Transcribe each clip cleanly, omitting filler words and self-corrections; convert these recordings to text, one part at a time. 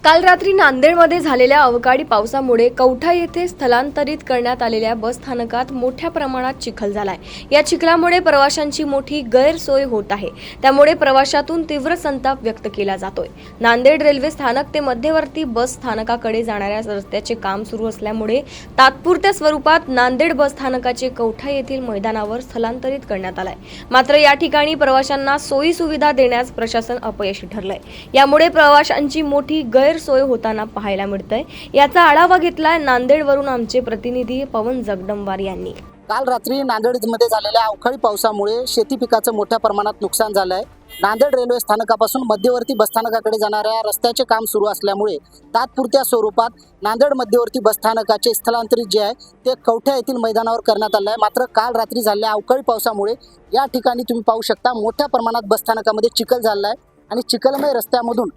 काल रात्री नांदेडमध्ये झालेल्या अवकाळी पावसामुळे कौठा येथे स्थलांतरित करण्यात आलेल्या बस स्थानकात मोठ्या प्रमाणात चिखल झालाय। या चिखलामुळे प्रवाशांची मोठी गैरसोय होत आहे। त्यामुळे प्रवाशातून तीव्र संताप व्यक्त केला जातोय। नांदेड रेल्वे स्थानक ते मध्यवर्ती बस स्थानकाकडे जाणाऱ्या रस्त्याचे काम सुरू असल्यामुळे तात्पुरत्या स्वरूपात नांदेड बस स्थानकाचे कौठा येथील मैदानावर स्थलांतरित करण्यात आलाय। मात्र या ठिकाणी प्रवाशांना सोयी सुविधा देण्यास प्रशासन अपयशी ठरलंय। यामुळे प्रवाशांची मोठी गैरसोय होताना पाहायला मिळतंय। याचा आढावा घेतलाय नांदेडवरून आमचे प्रतिनिधी पवन जगदंबार यांनी। काल रात्री नांदेडमध्ये झालेल्या अवकाळी पावसामुळे शेती पिकाचं मोठ्या प्रमाणात नुकसान झालं आहे। नांदेड रेल्वे स्थानकापासून मध्यवर्ती बसस्थानकाकडे जाणाऱ्या रस्त्याचे काम सुरू असल्यामुळे तात्पुरत्या स्वरूपात नांदेड मध्यवर्ती बसस्थानकाचे स्थलांतरित जे आहे ते कवठ्या येथील मैदानावर करण्यात आलं आहे। मात्र काल रात्री झालेल्या अवकाळी पावसामुळे या ठिकाणी तुम्ही पाहू शकता मोठ्या प्रमाणात बसस्थानकामध्ये चिखल झाला आहे आणि चिखलमय रस्त्यामधून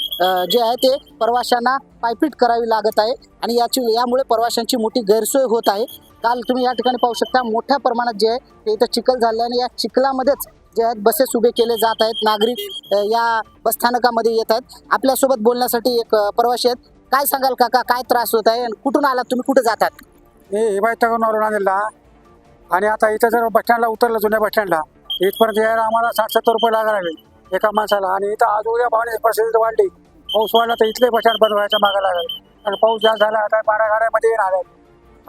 जे आहे ते प्रवाशांना पायपीट करावी लागत आहे आणि यामुळे प्रवाशांची मोठी गैरसोय होत आहे। काल तुम्ही या ठिकाणी पाहू शकता मोठ्या प्रमाणात जे आहे ते इथं चिखल झाले आणि या चिखलामध्येच जे आहेत बसेस उभे केले जात आहेत। नागरिक या बसस्थानकामध्ये येत आहेत। आपल्यासोबत बोलण्यासाठी एक प्रवासी आहेत। काय सांगाल काका, काय त्रास होत आहे आणि कुठून आलात तुम्ही, कुठे जातात? मी हिमायतनगरहून आलो नांदेडला आणि आता इथं जर बस स्टँडला उतरलं जुन्या बस स्टँडला इथपर्यंत यायला आम्हाला 60-70 रुपये लागायला लागले एका माणसाला। आणि इथं आज उद्या पाहुणे परिस्थिती वाढली, पाऊस वाढला तर इथले बस स्टँड बंद व्हायच्या मागा लागेल आणि पाऊस जास्त झाला आता 12 गाड्यामध्ये येणार आहेत।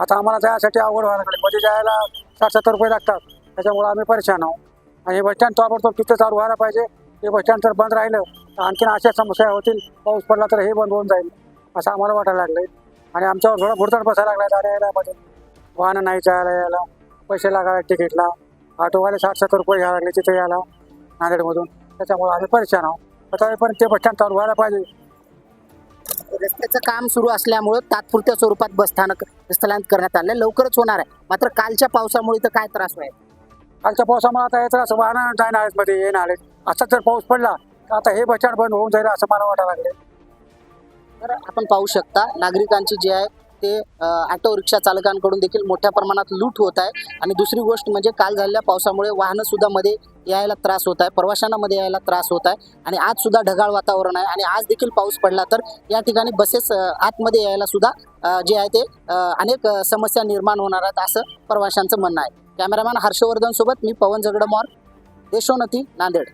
आता आम्हाला जायसाठी अवघड व्हायला लागले, मध्ये जायला 60-70 रुपये लागतात। त्याच्यामुळे आम्ही परेशान आहोत आणि बस स्टँड ताबडतोब तिथं चालू व्हायला पाहिजे। हे बस स्टँड जर बंद राहिलं तर आणखीन अशा समस्या होतील, पाऊस पडला तर हे बंद होऊन जाईल असं आम्हाला वाटायला लागलं आणि आमच्यावर थोडा भुरतड बसायला लागला जायला यायला वाहनं नाही जायला यायला, पैसे लागायला तिकीटला, ऑटोवाले 60-70 रुपये घ्यायला लागले तिथे यायला नांदेडमधून। त्याच्यामुळे आम्ही परेशान आहोत। आता पण ते बस स्टँड चालू व्हायला पाहिजे। रस्त्याचं काम सुरू असल्यामुळे तात्पुरत्या स्वरूपात बसस्थानक स्थलांतरित करण्यात आले, लवकरच होणार आहे। मात्र कालच्या पावसामुळे तर काय त्रास व्हायचा? कालच्या पावसामुळे आता हे त्रास वाहनं जाणार आहेत मध्ये येणार आहेत। असाच जर पाऊस पडला तर आता हे बस स्टँड बंद होऊन जाईल असं मला वाटायला लागले। तर आपण पाहू शकता नागरिकांची जे आहे ते ऑटो रिक्षा चालकांकडून देखील मोठ्या प्रमाणात लूट होत आहे। आणि दुसरी गोष्ट म्हणजे काल झालेल्या पावसामुळे वाहनं सुद्धा मध्ये यायला त्रास होत आहे, प्रवाशांना मध्ये यायला त्रास होत आहे आणि आज सुद्धा ढगाळ वातावरण आहे आणि आज देखील पाऊस पडला तर या ठिकाणी बसेस आतमध्ये यायला सुद्धा जे आहे ते अनेक समस्या निर्माण होणार आहेत असं प्रवाशांचं म्हणणं आहे। कॅमेरामॅन हर्षवर्धन सोबत मी पवन जगदंबार, देशोन्नती, नांदेड।